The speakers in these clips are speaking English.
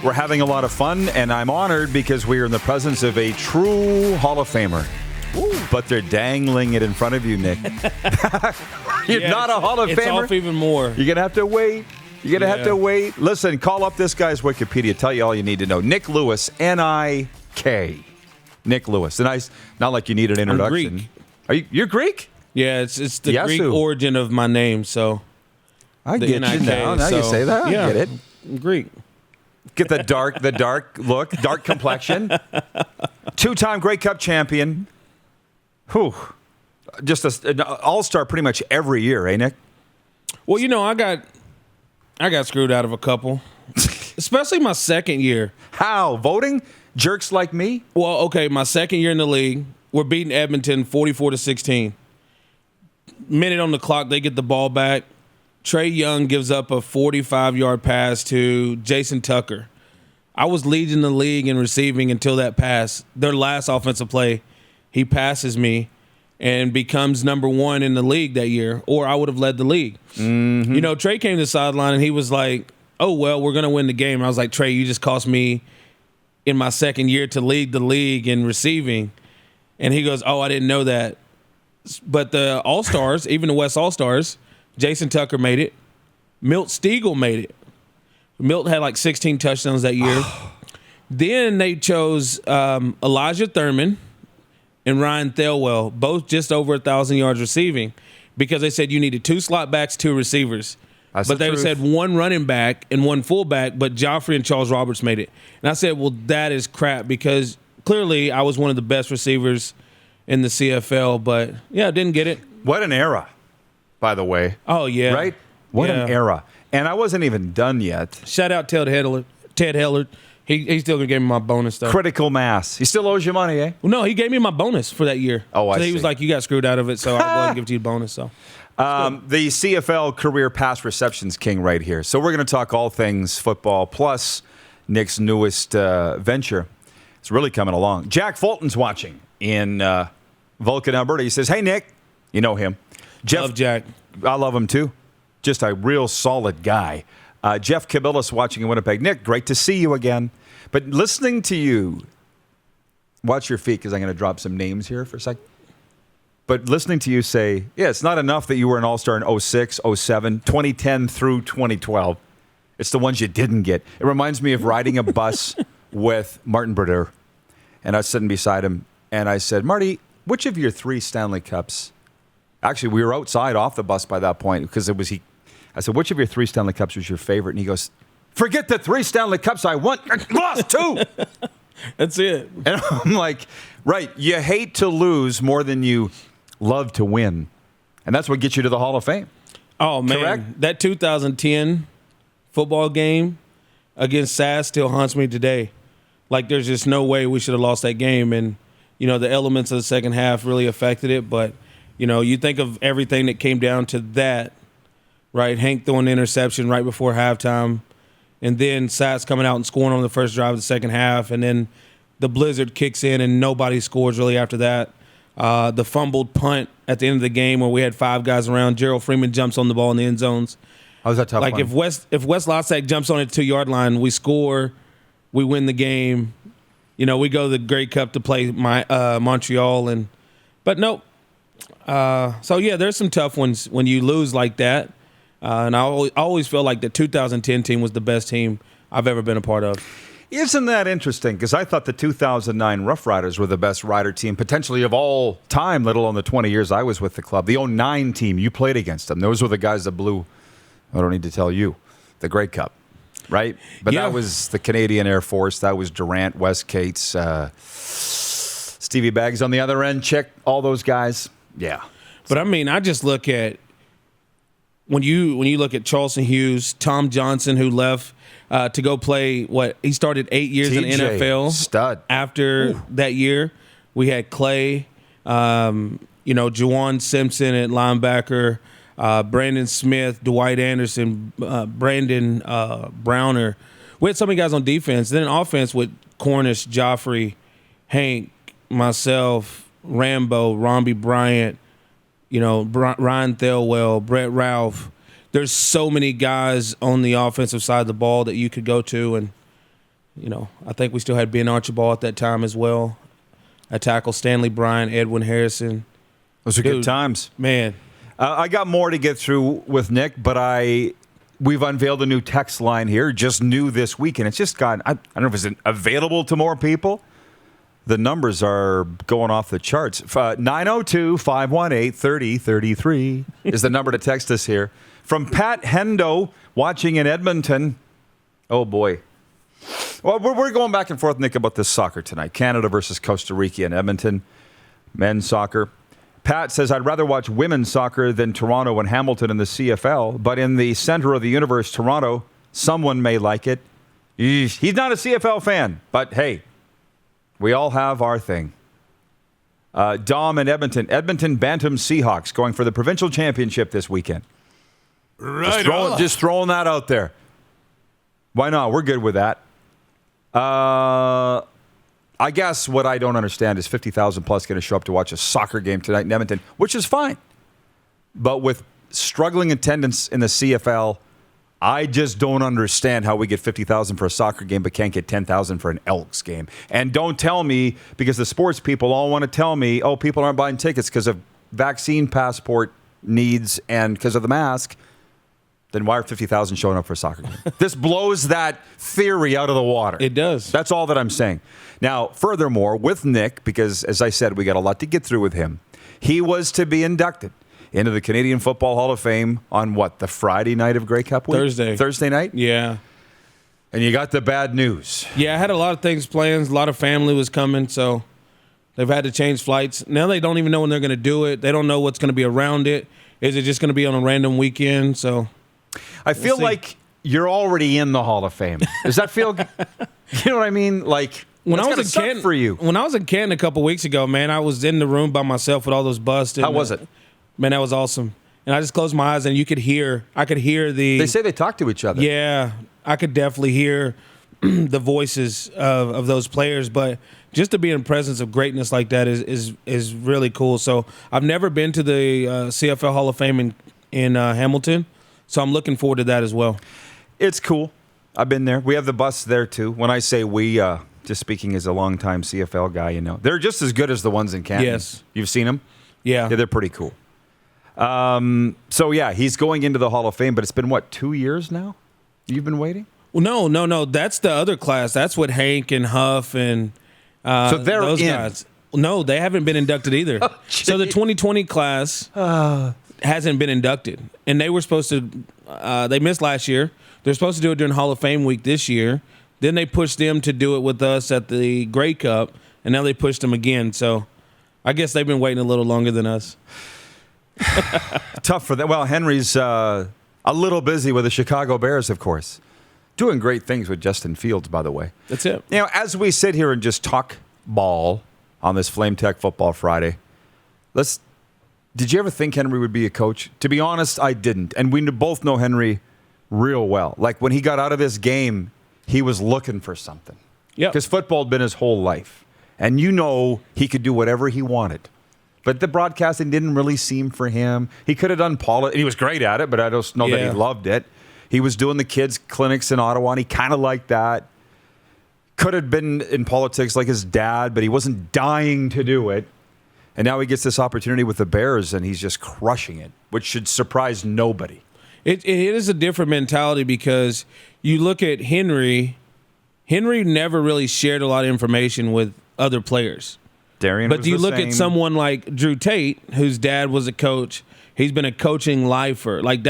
We're having a lot of fun, and I'm honored because we are in the presence of a true Hall of Famer. Ooh. But they're dangling it in front of you, Nick. You're not a Hall of it's Famer. Off even more. You're going to have to wait. You're going to have to wait. Listen, call up this guy's Wikipedia. Tell you all you need to know. Nick Lewis, N-I-K. Nick Lewis. And not like you need an introduction. I'm Greek. You're Greek? Yeah, it's the Greek origin of my name, so. I get you now. Now you say that. Yeah, I get it. I'm Greek. Get the dark look, dark complexion. 2-time Grey Cup champion. Whew. Just an all-star pretty much every year, eh, Nick? Well, I got screwed out of a couple, especially my second year. How? Voting? Jerks like me? Well, okay, my second year in the league, we're beating Edmonton 44-16. Minute on the clock, they get the ball back. Trey Young gives up a 45-yard pass to Jason Tucker. I was leading the league in receiving until that pass. Their last offensive play, he passes me and becomes number one in the league that year, or I would have led the league. Mm-hmm. Trey came to the sideline, and he was like, oh, well, we're going to win the game. And I was like, Trey, you just cost me in my second year to lead the league in receiving. And he goes, oh, I didn't know that. But the All-Stars, even the West All-Stars, Jason Tucker made it. Milt Stegall made it. Milt had like 16 touchdowns that year. Then they chose Elijah Thurman and Ryan Thelwell, both just over 1,000 yards receiving, because they said you needed 2 slot backs, 2 receivers. But they said 1 running back and 1 fullback, but Joffrey and Charles Roberts made it. And I said, well, that is crap, because clearly I was one of the best receivers in the CFL, but, yeah, didn't get it. What an era, by the way. Oh, yeah. Right? What an era. And I wasn't even done yet. Shout out Ted Hellard. He still gonna give me my bonus stuff. Critical mass. He still owes you money, eh? Well, no, he gave me my bonus for that year. Oh, I see. He was like, you got screwed out of it, so I'll go ahead and give it to you a bonus. So, the CFL career pass receptions king right here. So we're going to talk all things football, plus Nick's newest venture. It's really coming along. Jack Fulton's watching in Vulcan, Alberta. He says, hey, Nick. You know him. Love Jack. I love him, too. Just a real solid guy. Jeff Cabillas watching in Winnipeg. Nick, great to see you again. But listening to you, watch your feet because I'm going to drop some names here for a second. But listening to you say, yeah, it's not enough that you were an all-star in 06, 07, 2010 through 2012. It's the ones you didn't get. It reminds me of riding a bus with Martin Brodeur. And I was sitting beside him, and I said, Marty, which of your 3 Stanley Cups? Actually, we were outside off the bus by that point because it was he. I said, which of your 3 Stanley Cups was your favorite? And he goes, forget the 3 Stanley Cups I won. I lost 2. That's it. And I'm like, right, you hate to lose more than you love to win. And that's what gets you to the Hall of Fame. Oh, man. Correct? That 2010 football game against SAS still haunts me today. Like, there's just no way we should have lost that game. And, the elements of the second half really affected it. But, you think of everything that came down to that. Right, Hank throwing the interception right before halftime, and then Sats coming out and scoring on the first drive of the second half, and then the blizzard kicks in and nobody scores really after that. The fumbled punt at the end of the game where we had 5 guys around. Gerald Freeman jumps on the ball in the end zones. How was that tough? Like one? if West Lossack jumps on the 2-yard line, we score, we win the game. We go to the Grey Cup to play Montreal, but nope. So yeah, there's some tough ones when you lose like that. And I always felt like the 2010 team was the best team I've ever been a part of. Isn't that interesting? Because I thought the 2009 Rough Riders were the best rider team potentially of all time, let alone the 20 years I was with the club. The 09 team, you played against them. Those were the guys that blew, I don't need to tell you, the Grey Cup, right? But yeah. That was the Canadian Air Force. That was Durant, West Cates, Stevie Baggs on the other end, Chick, all those guys. Yeah. But, I just look at, when you look at Charleston Hughes, Tom Johnson, who left to go play, he started 8 years in the NFL. Stud. After that year, we had Clay, Juwan Simpson at linebacker, Brandon Smith, Dwight Anderson, Brandon Browner. We had so many guys on defense. Then offense with Cornish, Joffrey, Hank, myself, Rambo, Romby Bryant, Ryan Thelwell, Brett Ralph. There's so many guys on the offensive side of the ball that you could go to. And I think we still had Ben Archibald at that time as well. I tackled Stanley Bryan, Edwin Harrison. Those are good times. Man. I got more to get through with Nick, but we've unveiled a new text line here, just new this week, and it's just got, I don't know if it's available to more people. The numbers are going off the charts. 902-518-3033 is the number to text us here. From Pat Hendo, watching in Edmonton. Oh, boy. Well, we're going back and forth, Nick, about this soccer tonight. Canada versus Costa Rica in Edmonton. Men's soccer. Pat says, I'd rather watch women's soccer than Toronto and Hamilton in the CFL, but in the center of the universe, Toronto, someone may like it. He's not a CFL fan, but hey, we all have our thing. Dom in Edmonton. Edmonton Bantam Seahawks going for the provincial championship this weekend. Right. Just throwing that out there. Why not? We're good with that. I guess what I don't understand is 50,000 plus going to show up to watch a soccer game tonight in Edmonton, which is fine. But with struggling attendance in the CFL, I just don't understand how we get 50,000 for a soccer game but can't get 10,000 for an Elks game. And don't tell me, because the sports people all want to tell me, oh, people aren't buying tickets because of vaccine passport needs and because of the mask. Then why are 50,000 showing up for a soccer game? This blows that theory out of the water. It does. That's all that I'm saying. Now, furthermore, with Nick, because as I said, we got a lot to get through with him, he was to be inducted into the Canadian Football Hall of Fame on what, the Friday night of Grey Cup week? Thursday night? Yeah. And you got the bad news. Yeah, I had a lot of things planned. A lot of family was coming, so they've had to change flights. Now they don't even know when they're going to do it. They don't know what's going to be around it. Is it just going to be on a random weekend? So I feel like you're already in the Hall of Fame. Does that feel, you know what I mean? Like, when I was in Canton, for you. When I was in Canton a couple weeks ago, man, I was in the room by myself with all those busts. How was it? Man, that was awesome. And I just closed my eyes and I could hear the... They say they talk to each other. Yeah, I could definitely hear the voices of those players. But just to be in presence of greatness like that is really cool. So I've never been to the CFL Hall of Fame in Hamilton. So I'm looking forward to that as well. It's cool. I've been there. We have the bus there too. When I say we, just speaking as a longtime CFL guy, they're just as good as the ones in Canton. Yes. You've seen them? Yeah. They're pretty cool. So yeah, he's going into the Hall of Fame, but it's been what, 2 years now? You've been waiting? Well, no. That's the other class. That's what Hank and Huff and so they're those in. guys. No, they haven't been inducted either. Oh, so the 2020 class hasn't been inducted, and they were supposed to. They missed last year. They're supposed to do it during Hall of Fame week this year. Then they pushed them to do it with us at the Grey Cup, and now they pushed them again. So I guess they've been waiting a little longer than us. Tough for them. Well, Henry's a little busy with the Chicago Bears, of course. Doing great things with Justin Fields, by the way. That's it. As we sit here and just talk ball on this Flame Tech Football Friday, did you ever think Henry would be a coach? To be honest, I didn't. And we both know Henry real well. Like when he got out of this game, he was looking for something. Yeah. Because football had been his whole life. And he could do whatever he wanted. But the broadcasting didn't really seem for him. He could have done politics. He was great at it, but I don't know that he loved it. He was doing the kids' clinics in Ottawa, and he kind of liked that. Could have been in politics like his dad, but he wasn't dying to do it. And now he gets this opportunity with the Bears, and he's just crushing it, which should surprise nobody. It is a different mentality because you look at Henry. Henry never really shared a lot of information with other players. But you look at someone like Drew Tate, whose dad was a coach. He's been a coaching lifer. Like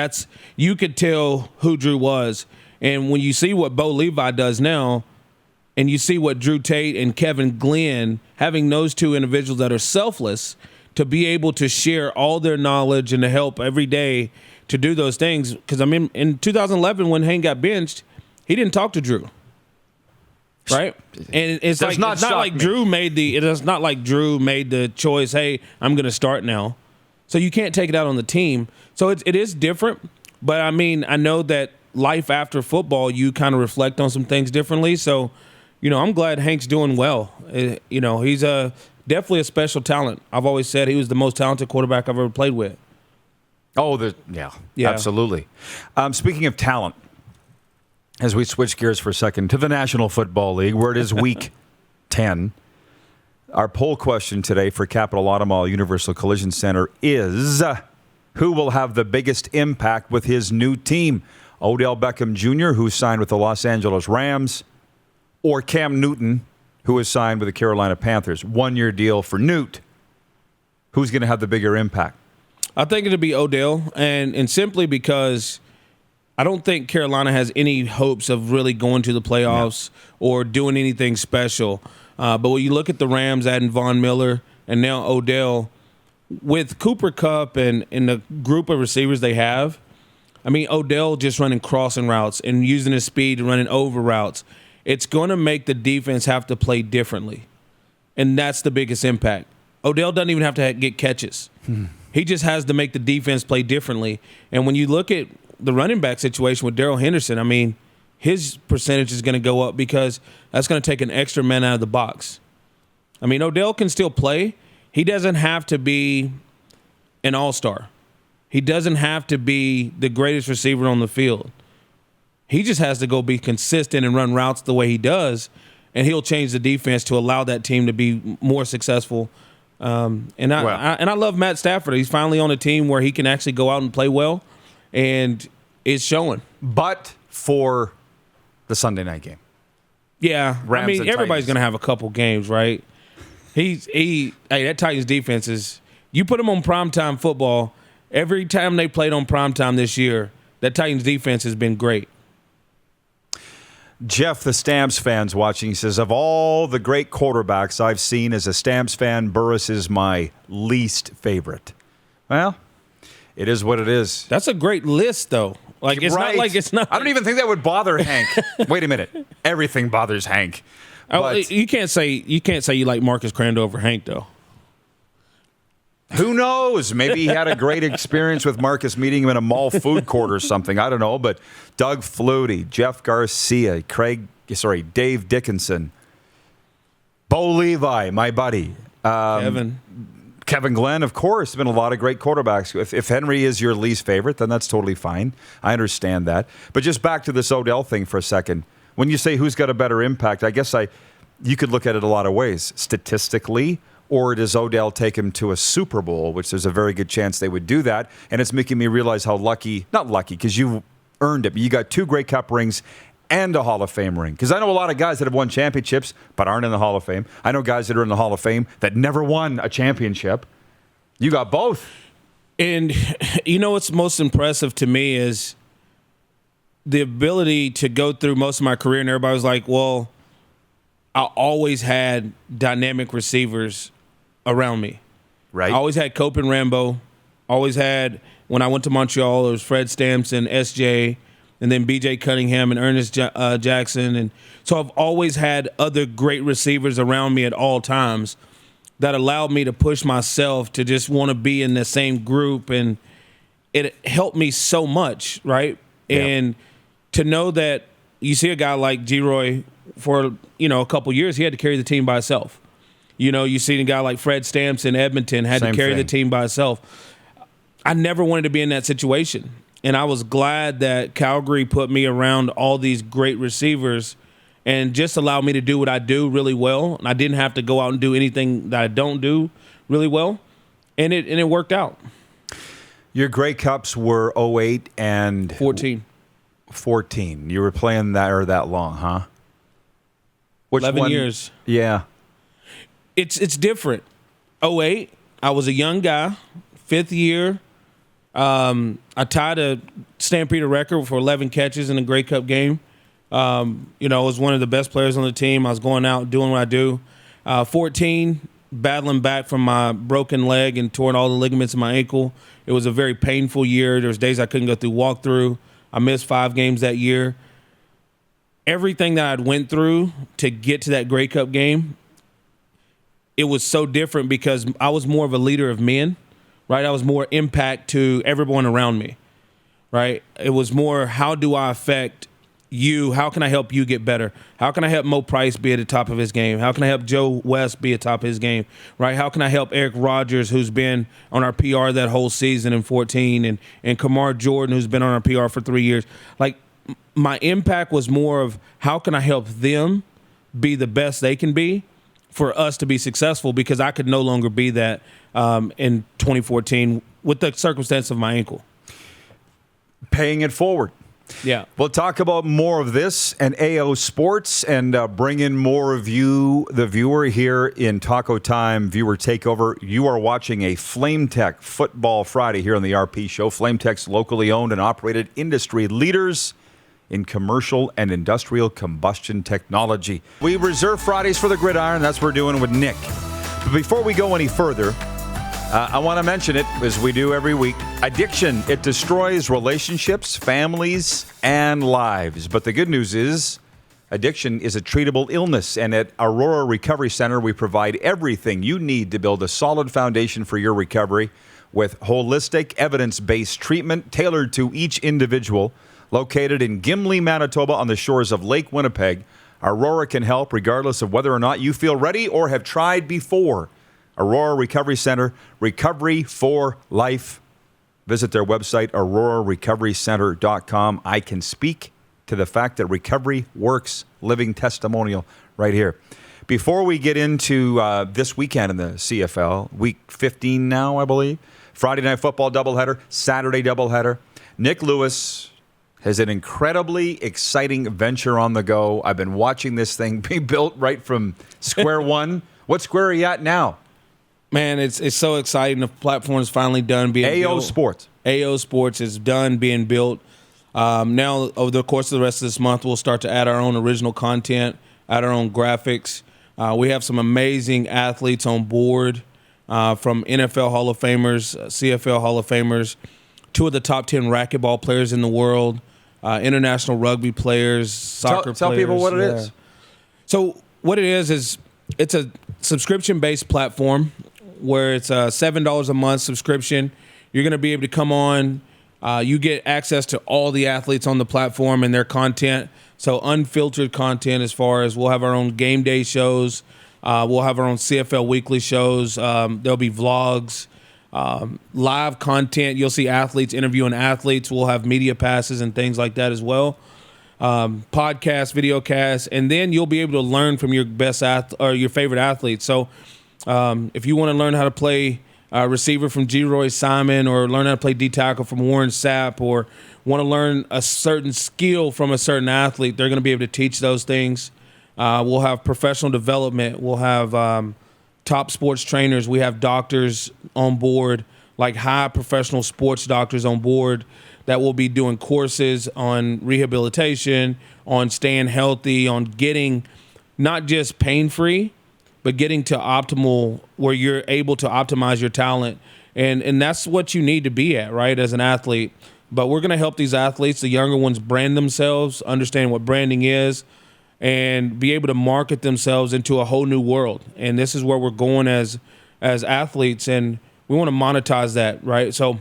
you could tell who Drew was. And when you see what Bo Levi does now, and you see what Drew Tate and Kevin Glenn, having those two individuals that are selfless to be able to share all their knowledge and to help every day to do those things. Because I mean, in 2011 when Hank got benched, he didn't talk to Drew. Right, and it's not like Drew made the choice. Hey, I'm going to start now, so you can't take it out on the team. So it is different, but I mean, I know that life after football, you kind of reflect on some things differently. So, I'm glad Hank's doing well. He's definitely a special talent. I've always said he was the most talented quarterback I've ever played with. Oh, yeah, absolutely. Speaking of talent. as we switch gears for a second to the National Football League, where it is week 10. Our poll question today for Capital Automall Universal Collision Center is, who will have the biggest impact with his new team? Odell Beckham Jr., who signed with the Los Angeles Rams, or Cam Newton, who is signed with the Carolina Panthers? 1-year deal for Newt. Who's going to have the bigger impact? I think it'll be Odell, and simply because I don't think Carolina has any hopes of really going to the playoffs or doing anything special. But when you look at the Rams adding Von Miller and now Odell, with Cooper Kupp and the group of receivers they have, I mean, Odell just running crossing routes and using his speed and running over routes, it's going to make the defense have to play differently. And that's the biggest impact. Odell doesn't even have to get catches. He just has to make the defense play differently. And when you look at the running back situation with Darrell Henderson, I mean, his percentage is going to go up because that's going to take an extra man out of the box. I mean, Odell can still play. He doesn't have to be an all-star. He doesn't have to be the greatest receiver on the field. He just has to go be consistent and run routes the way he does, and he'll change the defense to allow that team to be more successful. And I love Matt Stafford. He's finally on a team where he can actually go out and play well, and it's showing. But for the Sunday night game. Yeah, Rams I mean, and everybody's Titans. going to have a couple games, right? That Titans defense is, you put them on primetime football, every time they played on primetime this year, that Titans defense has been great. Jeff, the Stamps fans watching, says, of all the great quarterbacks I've seen as a Stamps fan, Burris is my least favorite. Well, it is what it is. That's a great list, though. Like, it's Right. not like it's not. I don't even think that would bother Hank. Wait a minute. Everything bothers Hank. But You can't say you like Marcus Crandall over Hank, though. who knows? Maybe he had a great experience with Marcus meeting him in a mall food court or something. I don't know. But Doug Flutie, Jeff Garcia, Dave Dickinson, Bo Levi, my buddy. Kevin Glenn, of course. There's been a lot of great quarterbacks. If Henry is your least favorite, then that's totally fine. I understand that. But just back to this Odell thing for a second. When you say who's got a better impact, I guess you could look at it a lot of ways. Statistically, or does Odell take him to a Super Bowl, which there's a very good chance they would do that. And it's making me realize how not lucky, because you earned it, but you got 2 Grey Cup rings and a Hall of Fame ring. Because I know a lot of guys that have won championships but aren't in the Hall of Fame. I know guys that are in the Hall of Fame that never won a championship. You got both. And you know what's most impressive to me is the ability to go through most of my career, and everybody was like, well, I always had dynamic receivers around me. Right. I always had Cope and Rambo. Always had, when I went to Montreal, it was Fred Stamps and SJ, and then BJ Cunningham and Ernest Jackson. And so I've always had other great receivers around me at all times that allowed me to push myself to just want to be in the same group. And it helped me so much, right? Yeah. And to know that you see a guy like G-Roy for, a couple years, he had to carry the team by himself. You see a guy like Fred Stamps in Edmonton had Same to carry thing. the team by himself. I never wanted to be in that situation. And I was glad that Calgary put me around all these great receivers and just allowed me to do what I do really well. And I didn't have to go out and do anything that I don't do really well. And it worked out. Your Grey Cups were 08 and 14. You were playing that long, huh? Which 11 one? years. Yeah. It's different. 08, I was a young guy, 5th year. I tied a Stampede record for 11 catches in a Grey Cup game. I was one of the best players on the team. I was going out doing what I do. 14, battling back from my broken leg and torn all the ligaments in my ankle. It was a very painful year. There was days I couldn't go through walkthrough. I missed 5 games that year. Everything that I'd went through to get to that Grey Cup game, it was so different because I was more of a leader of men, right? I was more impact to everyone around me, right? It was more, how do I affect you? How can I help you get better? How can I help Mo Price be at the top of his game? How can I help Joe West be at the top of his game, right? How can I help Eric Rogers, who's been on our PR that whole season in 14, and Kamar Jordan, who's been on our PR for 3 years? Like, my impact was more of how can I help them be the best they can be for us to be successful, because I could no longer be that in 2014 with the circumstance of my ankle. Paying it forward. Yeah. We'll talk about more of this and AO Sports and bring in more of you, the viewer, here in Taco Time Viewer Takeover. You are watching a Flame Tech Football Friday here on the RP Show. Flame Tech's locally owned and operated industry leaders in commercial and industrial combustion technology. We reserve Fridays for the gridiron. That's what we're doing with Nick. But before we go any further, I want to mention it, as we do every week. Addiction, it destroys relationships, families, and lives. But the good news is addiction is a treatable illness. And at Aurora Recovery Center, we provide everything you need to build a solid foundation for your recovery with holistic, evidence-based treatment tailored to each individual. Located in Gimli, Manitoba, on the shores of Lake Winnipeg, Aurora can help regardless of whether or not you feel ready or have tried before. Aurora Recovery Center, recovery for life. Visit their website, aurorarecoverycenter.com. I can speak to the fact that recovery works. Living testimonial right here. Before we get into this weekend in the CFL, week 15 now, I believe, Friday Night Football doubleheader, Saturday doubleheader, Nick Lewis has an incredibly exciting venture on the go. I've been watching this thing be built right from square one. What square are you at now? Man, it's so exciting. The platform's finally done being built. AO Sports. AO Sports is done being built. Now, over the course of the rest of this month, we'll start to add our own original content, add our own graphics. We have some amazing athletes on board, from NFL Hall of Famers, CFL Hall of Famers, 2 of the top 10 racquetball players in the world, international rugby players, soccer players. Tell people what it is. So what it is it's a subscription-based platform where it's a $7 a month subscription. You're going to be able to come on. You get access to all the athletes on the platform and their content. So unfiltered content, as far as we'll have our own game day shows. We'll have our own CFL weekly shows. There'll be vlogs, live content. You'll see athletes interviewing athletes. We'll have media passes and things like that as well. Podcasts, videocasts, and then you'll be able to learn from your your favorite athletes. So if you want to learn how to play receiver from G. Roy Simon, or learn how to play D tackle from Warren Sapp, or want to learn a certain skill from a certain athlete, they're going to be able to teach those things. We'll have professional development. We'll have top sports trainers. We have doctors on board, like high professional sports doctors on board, that will be doing courses on rehabilitation, on staying healthy, on getting not just pain-free, but getting to optimal, where you're able to optimize your talent. And that's what you need to be at, right, as an athlete. But we're going to help these athletes, the younger ones, brand themselves, understand what branding is, and be able to market themselves into a whole new world. And this is where we're going as athletes, and we want to monetize that, right? So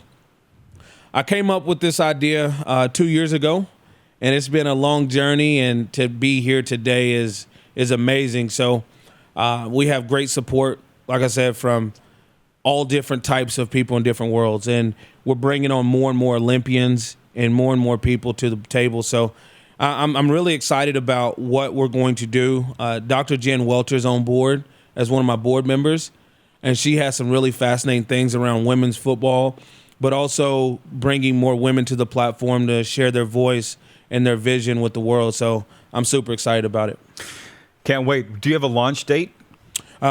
I came up with this idea 2 years ago, and it's been a long journey, and to be here today is amazing. So we have great support, like I said, from all different types of people in different worlds, and we're bringing on more and more Olympians and more people to the table. So I'm really excited about what we're going to do. Dr. Jen Welter's on board as one of my board members, and she has some really fascinating things around women's football, but also bringing more women to the platform to share their voice and their vision with the world. So I'm super excited about it. Can't wait. Do you have a launch date?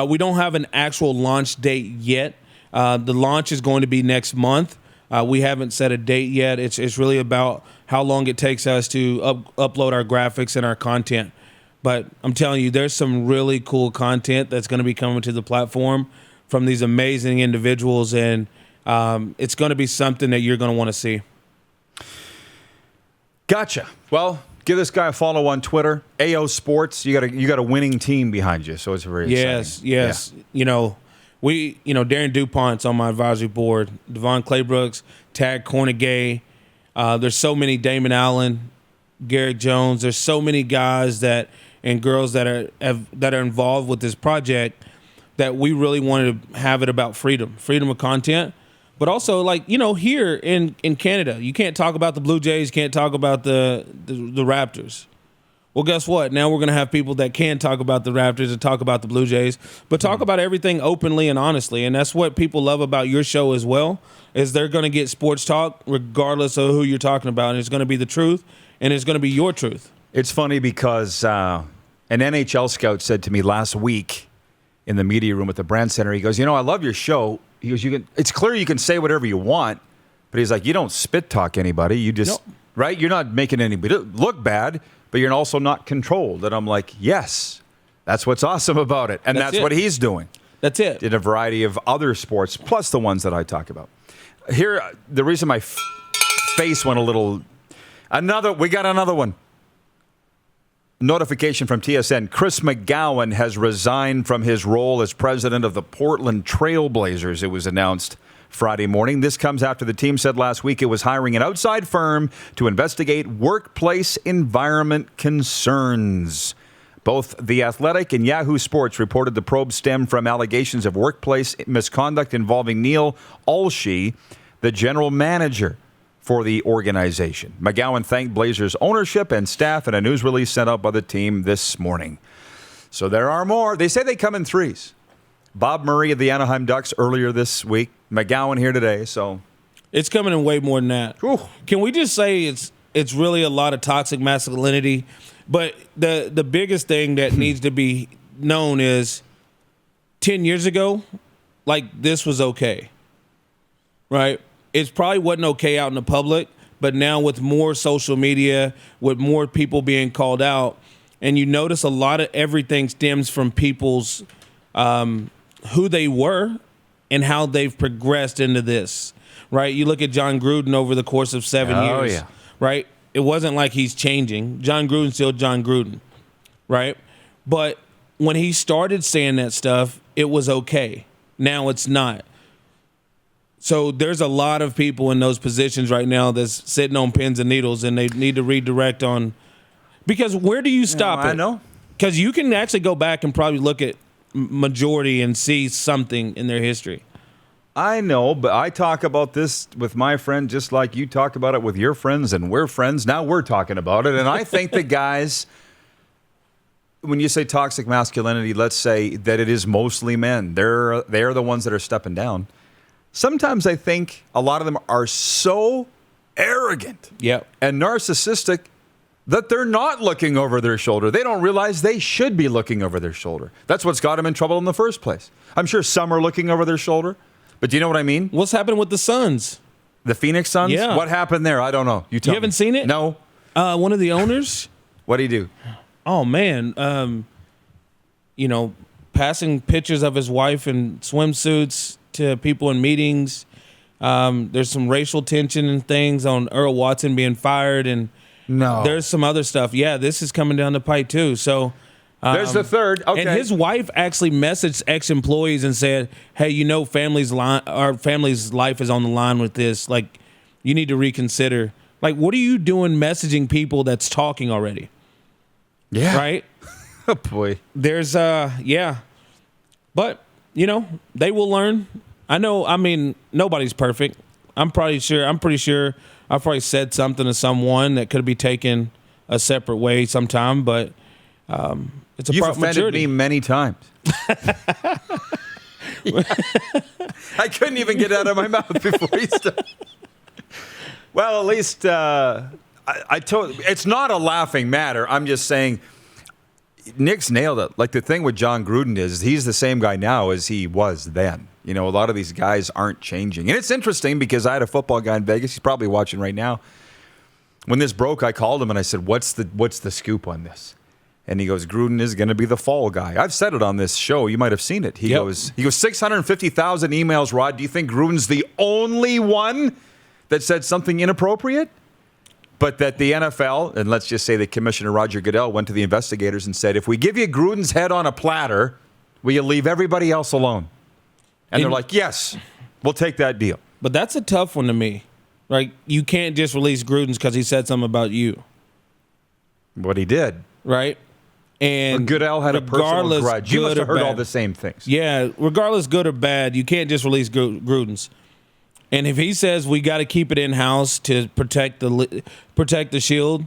We don't have an actual launch date yet. The launch is going to be next month. We haven't set a date yet. It's really about how long it takes us to upload our graphics and our content. But I'm telling you, there's some really cool content that's going to be coming to the platform from these amazing individuals, and it's going to be something that you're going to want to see. Gotcha. Well, give this guy a follow on Twitter. AO Sports. You got a winning team behind you, so it's very exciting. Yes. Yeah. Darren DuPont's on my advisory board. Devon Claybrooks, Tag Cornegay. There's so many, Damon Allen, Garrett Jones. There's so many guys and girls that are involved with this project, that we really wanted to have it about freedom of content, But also, like, here in Canada, you can't talk about the Blue Jays, can't talk about the Raptors. Well, guess what? Now we're going to have people that can talk about the Raptors and talk about the Blue Jays, but talk about everything openly and honestly. And that's what people love about your show as well, is they're going to get sports talk regardless of who you're talking about. And it's going to be the truth, and it's going to be your truth. It's funny because an NHL scout said to me last week in the media room at the Brand Center, he goes, I love your show. He goes, it's clear you can say whatever you want, but he's like, you don't spit talk anybody. You just, right? You're not making anybody look bad, but you're also not controlled. And I'm like, yes, that's what's awesome about it. And that's what he's doing. That's it. In a variety of other sports, plus the ones that I talk about. Here, the reason my face went a little... We got another one. Notification from TSN. Chris McGowan has resigned from his role as president of the Portland Trail Blazers. It was announced Friday morning. This comes after the team said last week it was hiring an outside firm to investigate workplace environment concerns. Both The Athletic and Yahoo Sports reported the probe stemmed from allegations of workplace misconduct involving Neil Olshey, the general manager for the organization. McGowan thanked Blazers ownership and staff in a news release sent out by the team this morning. So there are more. They say they come in threes. Bob Murray of the Anaheim Ducks earlier this week. McGowan here today. So it's coming in way more than that. Whew. Can we just say it's really a lot of toxic masculinity? But the biggest thing that needs to be known is 10 years ago, like, this was okay, right? It probably wasn't okay out in the public, but now with more social media, with more people being called out, and you notice a lot of everything stems from people's who they were and how they've progressed into this, right? You look at John Gruden over the course of 7 years, right? It wasn't like he's changing. John Gruden's still John Gruden, right? But when he started saying that stuff, it was okay. Now it's not. So there's a lot of people in those positions right now that's sitting on pins and needles, and they need to redirect on – because where do you stop it? I know. Because you can actually go back and probably look at majority and see something in their history. I know, but I talk about this with my friend just like you talk about it with your friends, and we're friends. Now we're talking about it. And I think the guys, when you say toxic masculinity, let's say that it is mostly men. They're the ones that are stepping down. Sometimes I think a lot of them are so arrogant and narcissistic that they're not looking over their shoulder. They don't realize they should be looking over their shoulder. That's what's got them in trouble in the first place. I'm sure some are looking over their shoulder. But do you know what I mean? What's happened with the Suns? The Phoenix Suns? Yeah. What happened there? I don't know. You tell me. You haven't seen it? No. One of the owners? What did he do? Oh, man. Passing pictures of his wife in swimsuits to people in meetings. There's some racial tension and things on Earl Watson being fired. And there's some other stuff. Yeah, this is coming down the pipe, too. So... there's the third. Okay. And his wife actually messaged ex-employees and said, hey, our family's life is on the line with this. Like, you need to reconsider. Like, what are you doing messaging people that's talking already? Yeah. Right? Oh, boy. There's, yeah. But, they will learn. Nobody's perfect. I'm pretty sure I probably said something to someone that could be taken a separate way sometime, but... it's a You've part of offended maturity. me many times. I couldn't even get it out of my mouth before he started. Well, at least I told. It's not a laughing matter. I'm just saying, Nick's nailed it. Like, the thing with John Gruden is he's the same guy now as he was then. A lot of these guys aren't changing, and it's interesting because I had a football guy in Vegas. He's probably watching right now. When this broke, I called him and I said, "What's the scoop on this?" And he goes, Gruden is going to be the fall guy. I've said it on this show. You might have seen it. He goes, 650,000 emails, Rod. Do you think Gruden's the only one that said something inappropriate? But that the NFL, and let's just say that Commissioner Roger Goodell went to the investigators and said, if we give you Gruden's head on a platter, will you leave everybody else alone? And they're like, yes, we'll take that deal. But that's a tough one to me. Like, you can't just release Gruden's because he said something about you. What he did. Right? And Goodell had a personal grudge. You must have heard all the same things. Yeah, regardless good or bad, you can't just release Gruden's. And if he says we got to keep it in house to protect the shield,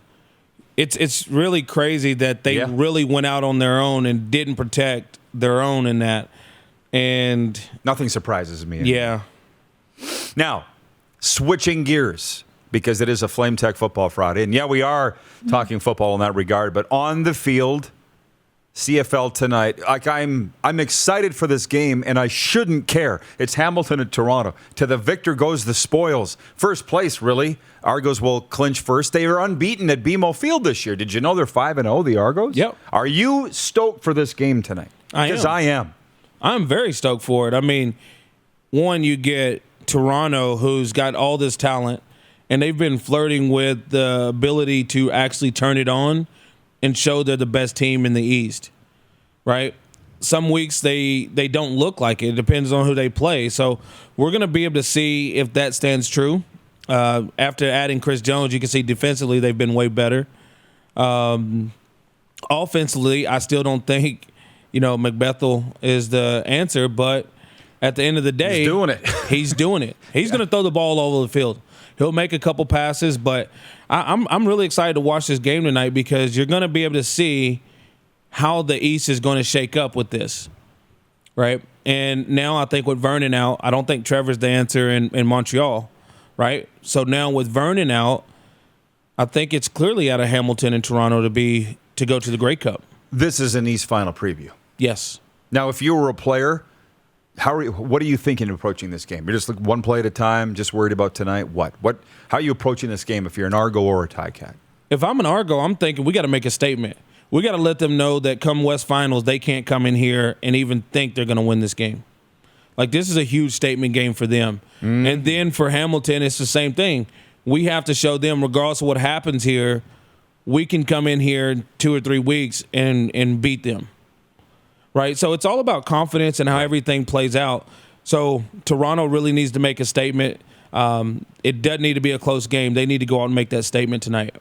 it's really crazy that they really went out on their own and didn't protect their own in that. And nothing surprises me anymore. Yeah. Now, switching gears, because it is a Flame Tech football Friday. And yeah, we are talking football in that regard, but on the field, CFL tonight. Like I'm excited for this game, and I shouldn't care. It's Hamilton and Toronto. To the victor goes the spoils. First place, really. Argos will clinch first. They are unbeaten at BMO Field this year. Did you know they're 5-0, the Argos? Yep. Are you stoked for this game tonight? Because I am. I'm very stoked for it. I mean, one, you get Toronto, who's got all this talent, and they've been flirting with the ability to actually turn it on and show they're the best team in the East, right? Some weeks they don't look like it. It depends on who they play. So we're going to be able to see if that stands true. After adding Chris Jones, you can see defensively they've been way better. Offensively, I still don't think, McBethel is the answer, but at the end of the day, he's doing it. He's doing it. He's going to throw the ball all over the field. He'll make a couple passes, but I'm really excited to watch this game tonight because you're going to be able to see how the East is going to shake up with this, right? And now I think with Vernon out, I don't think Trevor's the answer in Montreal, right? So now with Vernon out, I think it's clearly out of Hamilton and Toronto to go to the Grey Cup. This is an East final preview. Yes. Now, if you were a player, what are you thinking of approaching this game? You're just like one play at a time, just worried about tonight? How are you approaching this game if you're an Argo or a Ticat? If I'm an Argo, I'm thinking we got to make a statement. We got to let them know that come West Finals, they can't come in here and even think they're going to win this game. Like, this is a huge statement game for them. And then for Hamilton, it's the same thing. We have to show them, regardless of what happens here, we can come in here in 2 or 3 weeks and beat them. Right? So it's all about confidence and how everything plays out. So Toronto really needs to make a statement. It doesn't need to be a close game. They need to go out and make that statement tonight.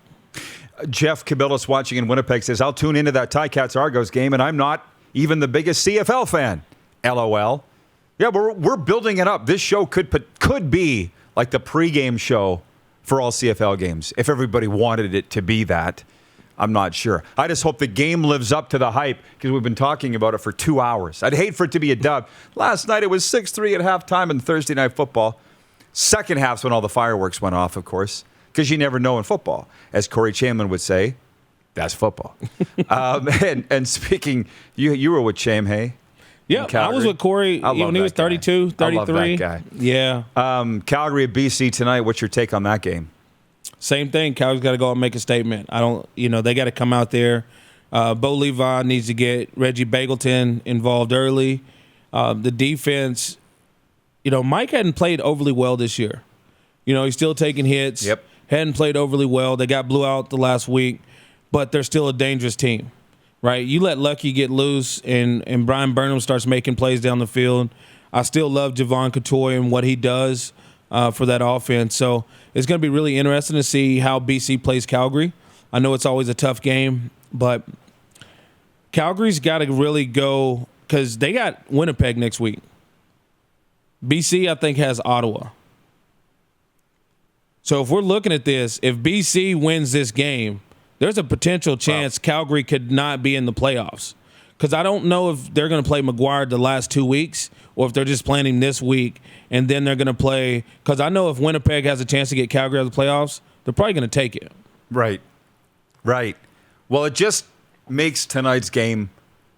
Jeff Kabilis watching in Winnipeg says, I'll tune into that Ticats-Argos game, and I'm not even the biggest CFL fan. LOL. Yeah, we're building it up. This show could be like the pregame show for all CFL games, if everybody wanted it to be that. I'm not sure. I just hope the game lives up to the hype because we've been talking about it for 2 hours. I'd hate for it to be a dub. Last night it was 6-3 at halftime in Thursday Night Football. Second half's when all the fireworks went off, of course, because you never know in football. As Corey Chamberlain would say, that's football. And speaking, you were with Cham, hey? Yeah, I was with Corey when he was 32, 33. I love that guy. Yeah. Calgary at BC tonight. What's your take on that game? Same thing. Calgary's got to go out and make a statement. They got to come out there. Bo Levi needs to get Reggie Bagleton involved early. The defense, Mike hadn't played overly well this year. He's still taking hits. Yep. Hadn't played overly well. They got blew out the last week, but they're still a dangerous team, right? You let Lucky get loose and Brian Burnham starts making plays down the field. I still love Javon Couture and what he does for that offense. So it's going to be really interesting to see how BC plays Calgary. I know it's always a tough game, but Calgary's got to really go because they got Winnipeg next week. BC, I think, has Ottawa. So if we're looking at this, if BC wins this game, there's a potential chance Calgary could not be in the playoffs. Because I don't know if they're going to play McGuire the last 2 weeks or if they're just playing him this week and then they're going to play. Because I know if Winnipeg has a chance to get Calgary out of the playoffs, they're probably going to take it. Right. Well, it just makes tonight's game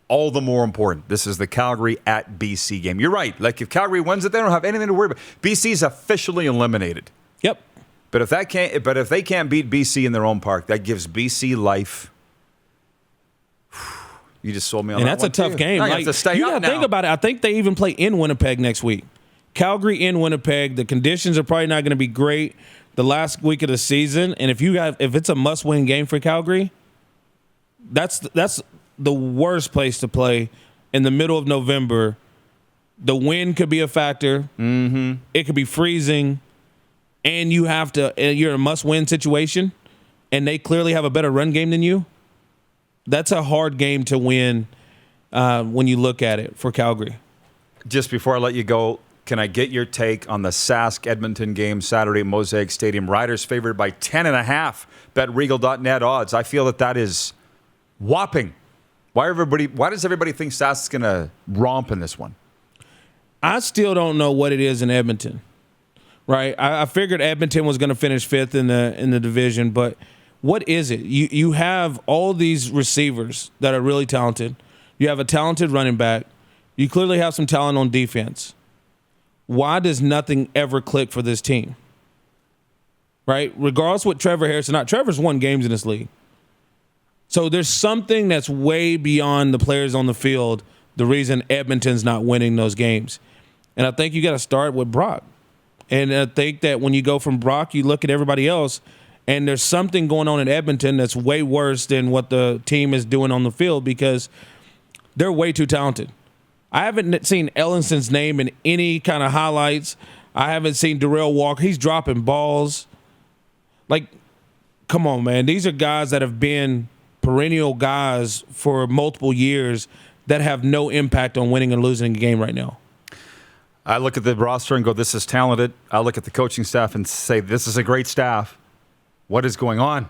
all the more important. This is the Calgary at BC game. You're right. Like, if Calgary wins it, they don't have anything to worry about. BC's officially eliminated. Yep. But if they can't beat BC in their own park, that gives BC life. You just sold me on and that. And that's a tough game. No, you have to stay up now. Think about it. I think they even play in Winnipeg next week. Calgary in Winnipeg. The conditions are probably not going to be great the last week of the season. And if it's a must-win game for Calgary, that's the worst place to play in the middle of November. The wind could be a factor. Mm-hmm. It could be freezing. And you're in a must-win situation, and they clearly have a better run game than you. That's a hard game to win when you look at it for Calgary. Just before I let you go, Can I get your take on the Sask Edmonton game Saturday at Mosaic Stadium? Riders favored by 10.5. BetRegal.net odds. I feel that is whopping. Why does everybody think Sask is going to romp in this one? I still don't know what it is in Edmonton, right? I figured Edmonton was going to finish 5th in the division, but what is it? You have all these receivers that are really talented. You have a talented running back. You clearly have some talent on defense. Why does nothing ever click for this team? Right? Regardless what Trevor Harris or not, Trevor's won games in this league. So there's something that's way beyond the players on the field, the reason Edmonton's not winning those games. And I think you got to start with Brock. And I think that when you go from Brock, you look at everybody else, and there's something going on in Edmonton that's way worse than what the team is doing on the field because they're way too talented. I haven't seen Ellison's name in any kind of highlights. I haven't seen Darrell Walker. He's dropping balls. Like, come on, man. These are guys that have been perennial guys for multiple years that have no impact on winning and losing a game right now. I look at the roster and go, this is talented. I look at the coaching staff and say, this is a great staff. What is going on?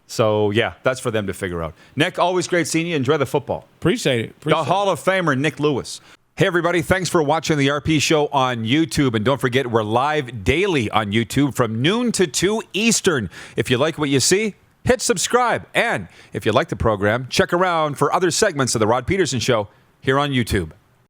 So, yeah, that's for them to figure out. Nick, always great seeing you. Enjoy the football. Appreciate it. The Hall of Famer, Nick Lewis. Hey, everybody. Thanks for watching the RP Show on YouTube. And don't forget, we're live daily on YouTube from noon to 2 Eastern. If you like what you see, hit subscribe. And if you like the program, check around for other segments of The Rod Pedersen Show here on YouTube.